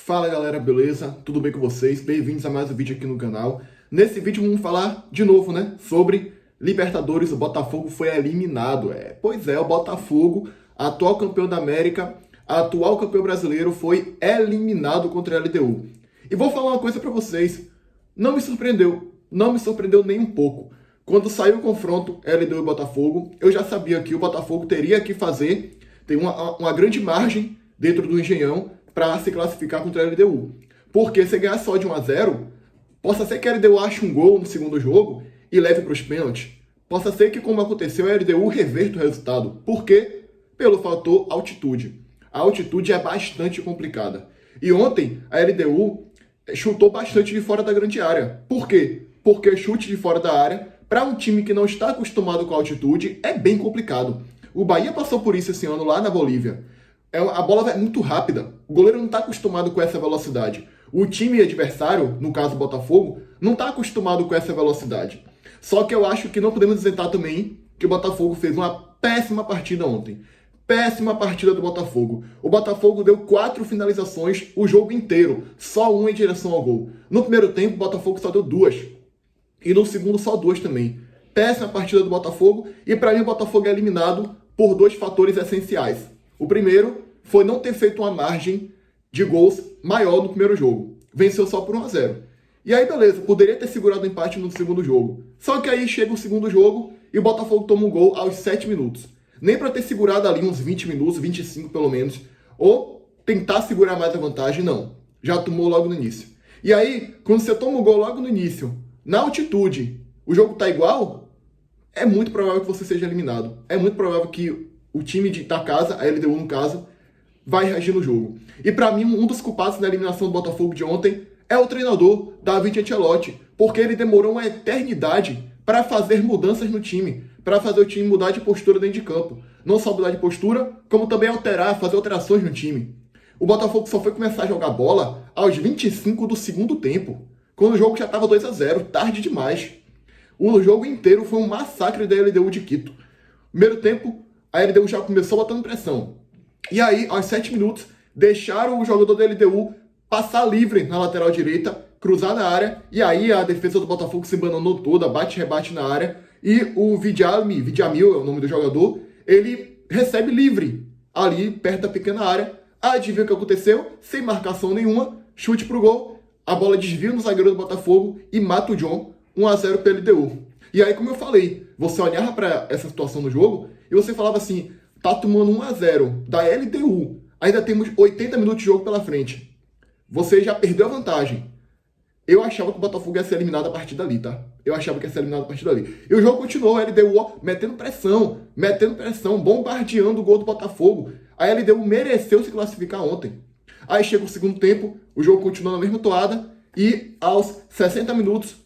Fala galera, beleza? Tudo bem com vocês? Bem-vindos a mais um vídeo aqui no canal. Nesse vídeo vamos falar de novo, sobre Libertadores. O Botafogo foi eliminado. Pois é, o Botafogo, atual campeão da América, atual campeão brasileiro, foi eliminado contra a LDU. E vou falar uma coisa pra vocês, não me surpreendeu nem um pouco. Quando saiu o confronto LDU e Botafogo, eu já sabia que o Botafogo teria que ter uma grande margem dentro do Engenhão para se classificar contra a LDU. Porque se ganhar só de 1-0, possa ser que a LDU ache um gol no segundo jogo e leve para os pênaltis. Possa ser que, como aconteceu, a LDU reverta o resultado. Por quê? Pelo fator altitude. A altitude é bastante complicada. E ontem a LDU chutou bastante de fora da grande área. Por quê? Porque chute de fora da área, para um time que não está acostumado com a altitude, é bem complicado. O Bahia passou por isso esse ano lá na Bolívia. A bola é muito rápida. O goleiro não está acostumado com essa velocidade. O time adversário, no caso o Botafogo, não está acostumado com essa velocidade. Só que eu acho que não podemos isentar também que o Botafogo fez uma péssima partida ontem. Péssima partida do Botafogo. O Botafogo deu 4 finalizações o jogo inteiro. Só uma em direção ao gol. No primeiro tempo, o Botafogo só deu 2. E no segundo, só 2 também. Péssima partida do Botafogo. E para mim, o Botafogo é eliminado por 2 fatores essenciais. O primeiro foi não ter feito uma margem de gols maior no primeiro jogo. Venceu só por 1-0. E aí, beleza, poderia ter segurado o empate no segundo jogo. Só que aí chega o segundo jogo e o Botafogo toma um gol aos 7 minutos. Nem para ter segurado ali uns 20 minutos, 25 pelo menos, ou tentar segurar mais a vantagem, não. Já tomou logo no início. E aí, quando você toma um gol logo no início, na altitude, o jogo tá igual, é muito provável que você seja eliminado. É muito provável que o time da casa, a LDU no caso, vai reagir no jogo. E para mim, um dos culpados na eliminação do Botafogo de ontem é o treinador, David Ancelotti, porque ele demorou uma eternidade para fazer mudanças no time, para fazer o time mudar de postura dentro de campo. Não só mudar de postura, como também fazer alterações no time. O Botafogo só foi começar a jogar bola aos 25 do segundo tempo, quando o jogo já estava 2-0, tarde demais. O jogo inteiro foi um massacre da LDU de Quito. Primeiro tempo, a LDU já começou botando pressão. E aí, aos 7 minutos, deixaram o jogador da LDU passar livre na lateral direita, cruzar na área, e aí a defesa do Botafogo se embananou toda, bate-rebate na área, e o Vidjamil é o nome do jogador, ele recebe livre ali perto da pequena área. Adivinha o que aconteceu? Sem marcação nenhuma, chute pro gol, a bola desvia no zagueiro do Botafogo e mata o John, 1-0 para LDU. E aí, como eu falei, você olhava para essa situação no jogo e você falava assim, tá tomando 1-0 da LDU, ainda temos 80 minutos de jogo pela frente. Você já perdeu a vantagem. Eu achava que o Botafogo ia ser eliminado a partir dali, tá? Eu achava que ia ser eliminado a partir dali. E o jogo continuou, a LDU metendo pressão, bombardeando o gol do Botafogo. A LDU mereceu se classificar ontem. Aí chega o segundo tempo, o jogo continua na mesma toada e aos 60 minutos,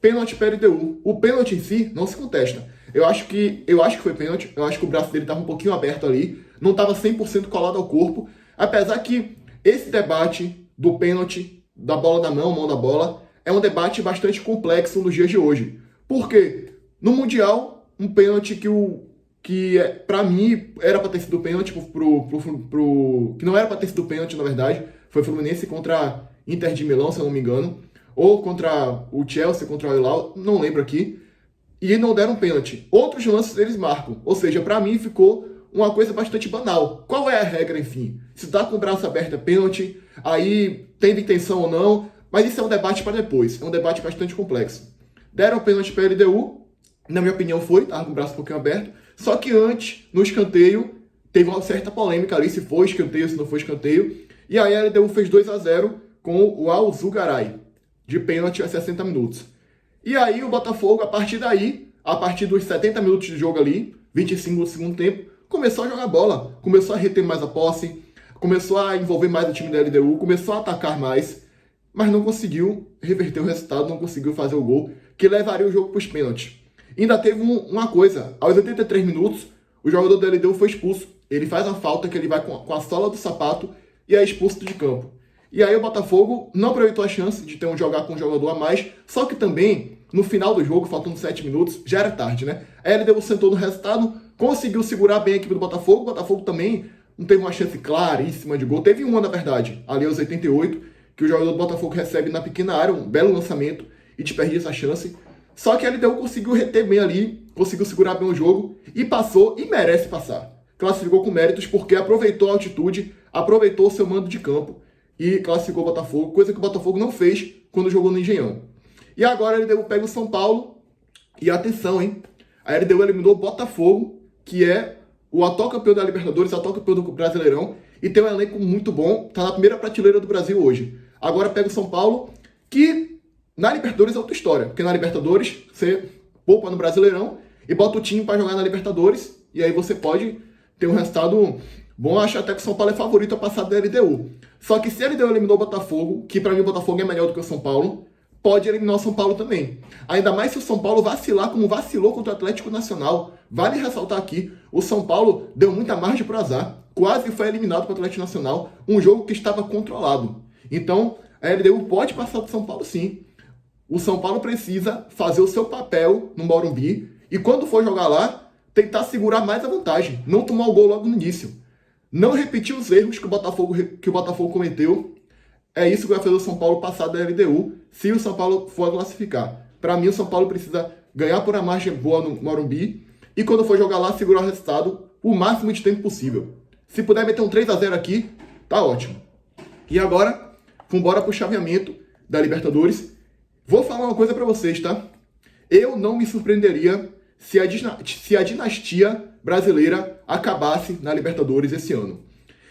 pênalti para a LDU. O pênalti em si não se contesta. Eu acho que foi pênalti, eu acho que o braço dele estava um pouquinho aberto ali, não estava 100% colado ao corpo, apesar que esse debate do pênalti, da bola na mão da bola, é um debate bastante complexo nos dias de hoje. Por quê? No Mundial, um pênalti que para mim era para ter sido pênalti que não era para ter sido pênalti, na verdade, foi Fluminense contra Inter de Milão, se eu não me engano, ou contra o Chelsea, contra o Hilal, não lembro aqui, e não deram pênalti. Outros lances eles marcam. Ou seja, para mim ficou uma coisa bastante banal. Qual é a regra, enfim? Se tá com o braço aberto é pênalti, aí teve intenção ou não, mas isso é um debate para depois. É um debate bastante complexo. Deram pênalti para a LDU, na minha opinião tava com o braço um pouquinho aberto, só que antes, no escanteio, teve uma certa polêmica ali, se foi escanteio, se não foi escanteio, e aí a LDU fez 2-0 com o Al-Zugaray, de pênalti a 60 minutos. E aí o Botafogo, a partir daí, a partir dos 70 minutos de jogo ali, 25 do segundo tempo, começou a jogar bola, começou a reter mais a posse, começou a envolver mais o time da LDU, começou a atacar mais, mas não conseguiu reverter o resultado, não conseguiu fazer o gol, que levaria o jogo para os pênaltis. Ainda teve uma coisa, aos 83 minutos, o jogador da LDU foi expulso. Ele faz uma falta que ele vai com a sola do sapato e é expulso de campo. E aí o Botafogo não aproveitou a chance de jogar com um jogador a mais, só que também, no final do jogo, faltando 7 minutos, já era tarde, né? A LDU sentou no resultado, conseguiu segurar bem a equipe do Botafogo. O Botafogo também não teve uma chance claríssima de gol. Teve uma, na verdade, ali aos 88, que o jogador do Botafogo recebe na pequena área, um belo lançamento, e desperdiça a chance. Só que a LDU conseguiu reter bem ali, conseguiu segurar bem o jogo, e passou, e merece passar. Classificou com méritos porque aproveitou a altitude, aproveitou o seu mando de campo, e classificou o Botafogo, coisa que o Botafogo não fez quando jogou no Engenhão. E agora a LDU pega o São Paulo, e atenção, hein? A LDU eliminou o Botafogo, que é o atual campeão da Libertadores, atual campeão do Brasileirão, e tem um elenco muito bom, tá na primeira prateleira do Brasil hoje. Agora pega o São Paulo, que na Libertadores é outra história, porque na Libertadores você poupa no Brasileirão e bota o time para jogar na Libertadores, e aí você pode ter um resultado bom. Acho até que o São Paulo é favorito a passar da LDU. Só que se a LDU eliminou o Botafogo, que para mim o Botafogo é melhor do que o São Paulo, pode eliminar o São Paulo também. Ainda mais se o São Paulo vacilar como vacilou contra o Atlético Nacional. Vale ressaltar aqui, o São Paulo deu muita margem para o azar, quase foi eliminado pelo Atlético Nacional, um jogo que estava controlado. Então, a LDU pode passar do São Paulo sim. O São Paulo precisa fazer o seu papel no Morumbi e quando for jogar lá, tentar segurar mais a vantagem, não tomar o gol logo no início. Não repetir os erros que o Botafogo cometeu. É isso que vai fazer o São Paulo passar da LDU, se o São Paulo for classificar. Para mim, o São Paulo precisa ganhar por uma margem boa no Morumbi e quando for jogar lá, segurar o resultado o máximo de tempo possível. Se puder meter um 3-0 aqui, tá ótimo. E agora, vambora pro chaveamento da Libertadores. Vou falar uma coisa para vocês, tá? Eu não me surpreenderia se a dinastia brasileira acabasse na Libertadores esse ano.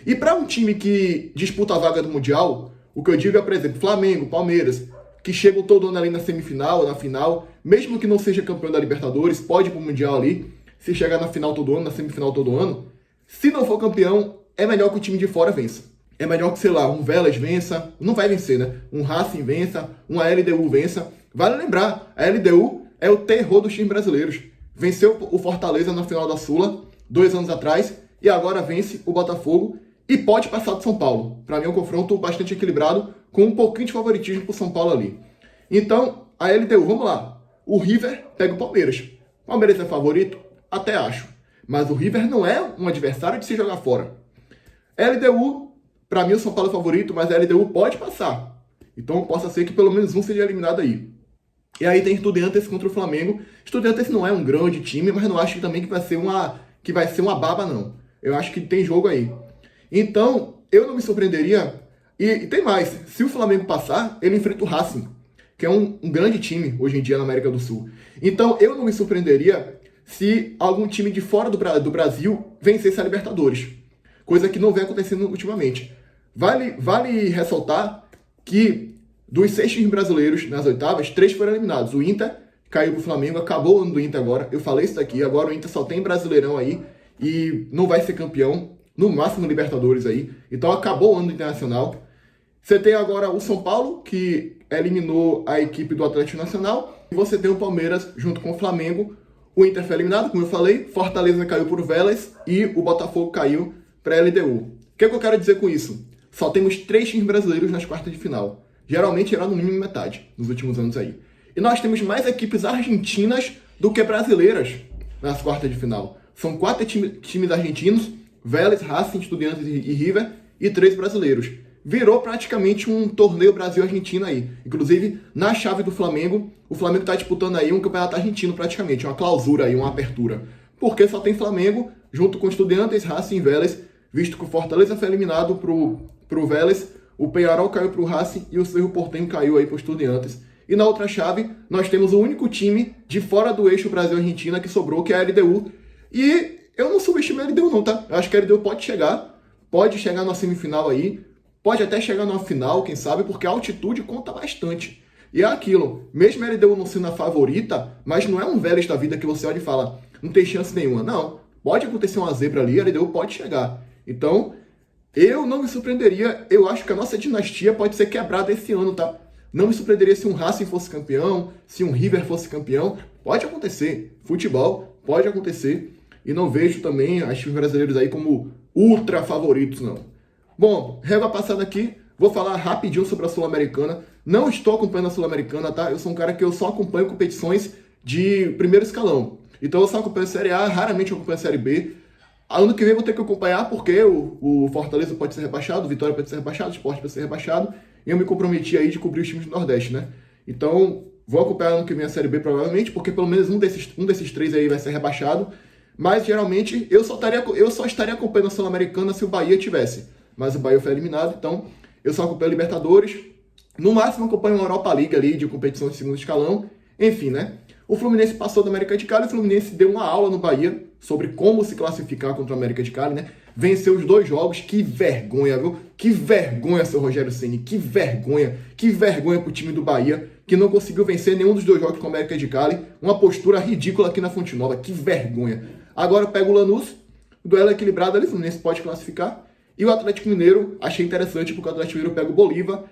E para um time que disputa a vaga do Mundial, o que eu digo é, por exemplo, Flamengo, Palmeiras, que chegam todo ano ali na semifinal, na final, mesmo que não seja campeão da Libertadores, pode ir pro Mundial ali, se chegar na final todo ano, na semifinal todo ano. Se não for campeão, é melhor que o time de fora vença. É melhor que, sei lá, um Vélez vença, não vai vencer, né? Um Racing vença, uma LDU vença. Vale lembrar, a LDU é o terror dos times brasileiros. Venceu o Fortaleza na final da Sula, 2 anos atrás, e agora vence o Botafogo e pode passar do São Paulo. Para mim é um confronto bastante equilibrado, com um pouquinho de favoritismo pro São Paulo ali. Então, a LDU, vamos lá. O River pega o Palmeiras. O Palmeiras é favorito? Até acho. Mas o River não é um adversário de se jogar fora. LDU, para mim o São Paulo é favorito, mas a LDU pode passar. Então possa ser que pelo menos um seja eliminado aí. E aí tem Estudiantes contra o Flamengo. Estudiantes não é um grande time, mas não acho também que vai ser uma baba, não. Eu acho que tem jogo aí. Então, eu não me surpreenderia. E tem mais, se o Flamengo passar, ele enfrenta o Racing, que é um grande time hoje em dia na América do Sul. Então, eu não me surpreenderia se algum time de fora do Brasil vencesse a Libertadores. Coisa que não vem acontecendo ultimamente. Vale ressaltar que dos 6 times brasileiros nas oitavas, 3 foram eliminados. O Inter caiu pro Flamengo, acabou o ano do Inter agora. Eu falei isso daqui, agora o Inter só tem Brasileirão aí e não vai ser campeão, no máximo Libertadores aí. Então acabou o ano do Internacional. Você tem agora o São Paulo, que eliminou a equipe do Atlético Nacional. E você tem o Palmeiras junto com o Flamengo. O Inter foi eliminado, como eu falei. Fortaleza caiu por Vélez e o Botafogo caiu para a LDU. O que eu quero dizer com isso? Só temos 3 times brasileiros nas quartas de final. Geralmente era no mínimo metade nos últimos anos aí. E nós temos mais equipes argentinas do que brasileiras nas quartas de final. São 4 times argentinos, Vélez, Racing, Estudiantes e River, e 3 brasileiros. Virou praticamente um torneio Brasil-Argentina aí. Inclusive, na chave do Flamengo, o Flamengo está disputando aí um campeonato argentino praticamente, uma clausura aí, uma apertura. Porque só tem Flamengo, junto com Estudiantes, Racing e Vélez, visto que o Fortaleza foi eliminado pro Vélez, o Peñarol caiu pro Racing e o Cerro Porteño caiu aí pro Estudiantes. E na outra chave, nós temos o único time de fora do eixo Brasil-Argentina que sobrou, que é a LDU. E eu não subestimo a LDU não, tá? Eu acho que a LDU pode chegar na semifinal aí, pode até chegar numa final, quem sabe, porque a altitude conta bastante. E é aquilo, mesmo a LDU não sendo a favorita, mas não é um Vélez da vida que você olha e fala, não tem chance nenhuma. Não, pode acontecer uma zebra ali, a LDU pode chegar. Então, eu não me surpreenderia, eu acho que a nossa dinastia pode ser quebrada esse ano, tá? Não me surpreenderia se um Racing fosse campeão, se um River fosse campeão. Pode acontecer. Futebol pode acontecer. E não vejo também os times brasileiros aí como ultra favoritos, não. Bom, régua passada aqui. Vou falar rapidinho sobre a Sul-Americana. Não estou acompanhando a Sul-Americana, tá? Eu sou um cara que eu só acompanho competições de primeiro escalão. Então eu só acompanho a Série A, raramente eu acompanho a Série B. Ano que vem eu vou ter que acompanhar porque o Fortaleza pode ser rebaixado, o Vitória pode ser rebaixado, o Sport pode ser rebaixado. e eu me comprometi aí de cobrir os times do Nordeste, né? Então, vou acompanhar ano que vem a Série B provavelmente, porque pelo menos um desses três aí vai ser rebaixado. Mas geralmente eu só estaria acompanhando a Sul-Americana se o Bahia tivesse. Mas o Bahia foi eliminado, então eu só acompanho a Libertadores. No máximo acompanho uma Europa League ali de competição de segundo escalão. Enfim, né? O Fluminense passou da América de Cali, o Fluminense deu uma aula no Bahia sobre como se classificar contra o América de Cali, né? Venceu os 2 jogos, que vergonha, viu? Que vergonha, seu Rogério Ceni, que vergonha pro time do Bahia, que não conseguiu vencer nenhum dos 2 jogos com o América de Cali. Uma postura ridícula aqui na Fonte Nova, que vergonha. Agora pega o Lanús, duelo equilibrado ali, o Fluminense pode classificar. E o Atlético Mineiro, achei interessante porque o Atlético Mineiro pega o Bolívar,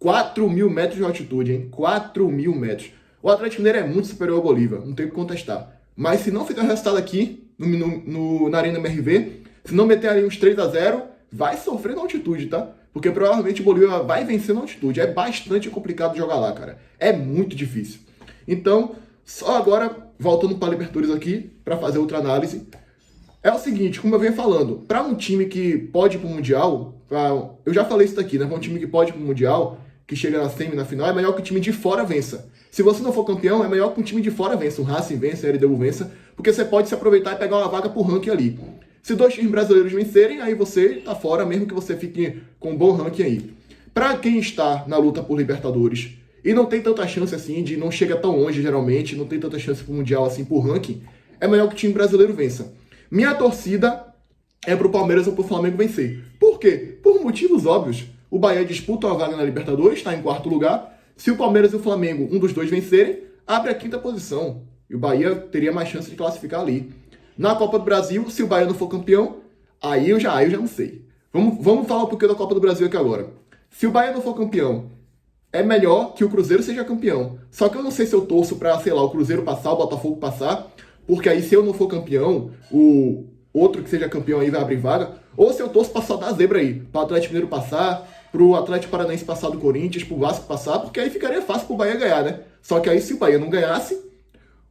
4.000 metros de altitude, hein? 4.000 metros. O Atlético Mineiro é muito superior ao Bolívar, não tem o que contestar. Mas se não fizer o resultado aqui, na Arena MRV, se não meter ali uns 3-0, vai sofrer na altitude, tá? Porque provavelmente o Bolívar vai vencer na altitude. É bastante complicado jogar lá, cara. É muito difícil. Então, só agora, voltando para a Libertadores aqui, para fazer outra análise. É o seguinte, como eu venho falando, para um time que pode ir para o Mundial, eu já falei isso daqui, né? Para um time que pode ir para o Mundial, que chega na semi, na final, é melhor que o time de fora vença. Se você não for campeão, é melhor que um time de fora vença. O Racing vença, a LDU vença, porque você pode se aproveitar e pegar uma vaga pro ranking ali. Se 2 times brasileiros vencerem, aí você tá fora, mesmo que você fique com um bom ranking aí. Para quem está na luta por Libertadores e não tem tanta chance assim, de não chega tão longe geralmente, não tem tanta chance pro Mundial assim por ranking, é melhor que o time brasileiro vença. Minha torcida é pro Palmeiras ou pro Flamengo vencer. Por quê? Por motivos óbvios. O Bahia disputa a vaga na Libertadores, está em 4º lugar. Se o Palmeiras e o Flamengo, um dos dois vencerem, abre a 5ª posição. E o Bahia teria mais chance de classificar ali. Na Copa do Brasil, se o Bahia não for campeão, aí eu já não sei. Vamos falar um pouquinho da Copa do Brasil aqui agora. Se o Bahia não for campeão, é melhor que o Cruzeiro seja campeão. Só que eu não sei se eu torço para, sei lá, o Cruzeiro passar, o Botafogo passar, porque aí se eu não for campeão, o outro que seja campeão aí vai abrir vaga, ou se eu torço para só dar zebra aí, para o Atlético Mineiro passar, para o Atlético Paranaense passar do Corinthians, para o Vasco passar, porque aí ficaria fácil para o Bahia ganhar, né? Só que aí se o Bahia não ganhasse,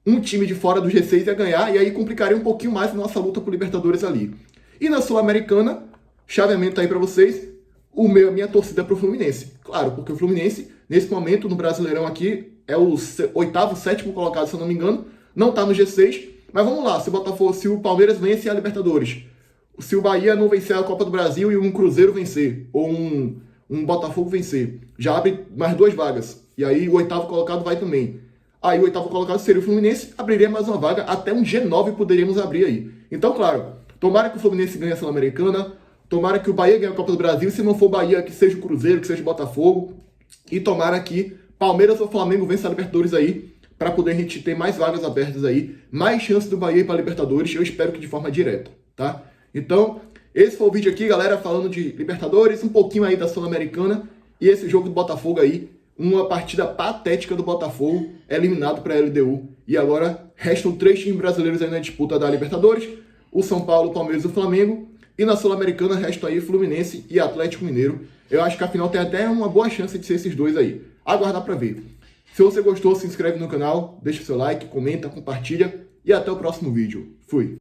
um time de fora do G6 ia ganhar, e aí complicaria um pouquinho mais a nossa luta por Libertadores ali. E na Sul-Americana, chaveamento aí para vocês, a minha torcida é pro Fluminense. Claro, porque o Fluminense, nesse momento, no Brasileirão aqui, é o 8º, 7º colocado, se eu não me engano, não tá no G6, mas vamos lá, se o Palmeiras vence a Libertadores, se o Bahia não vencer a Copa do Brasil e um Cruzeiro vencer, ou um Botafogo vencer, já abre mais 2 vagas, e aí o 8º colocado vai também. Aí o 8º colocado seria o Fluminense, abriria mais uma vaga, até um G9 poderíamos abrir aí. Então, claro, tomara que o Fluminense ganhe a Sul-Americana, tomara que o Bahia ganhe a Copa do Brasil, se não for o Bahia, que seja o Cruzeiro, que seja o Botafogo, e tomara que Palmeiras ou Flamengo vença a Libertadores aí, para poder a gente ter mais vagas abertas aí, mais chances do Bahia ir para a Libertadores, eu espero que de forma direta, tá? Então, esse foi o vídeo aqui, galera, falando de Libertadores, um pouquinho aí da Sul-Americana, e esse jogo do Botafogo aí, uma partida patética do Botafogo, eliminado para a LDU, e agora restam 3 times brasileiros aí na disputa da Libertadores, o São Paulo, o Palmeiras e o Flamengo, e na Sul-Americana restam aí Fluminense e Atlético Mineiro. Eu acho que a final tem até uma boa chance de ser esses dois aí. Aguardar para ver. Se você gostou, se inscreve no canal, deixa o seu like, comenta, compartilha e até o próximo vídeo. Fui!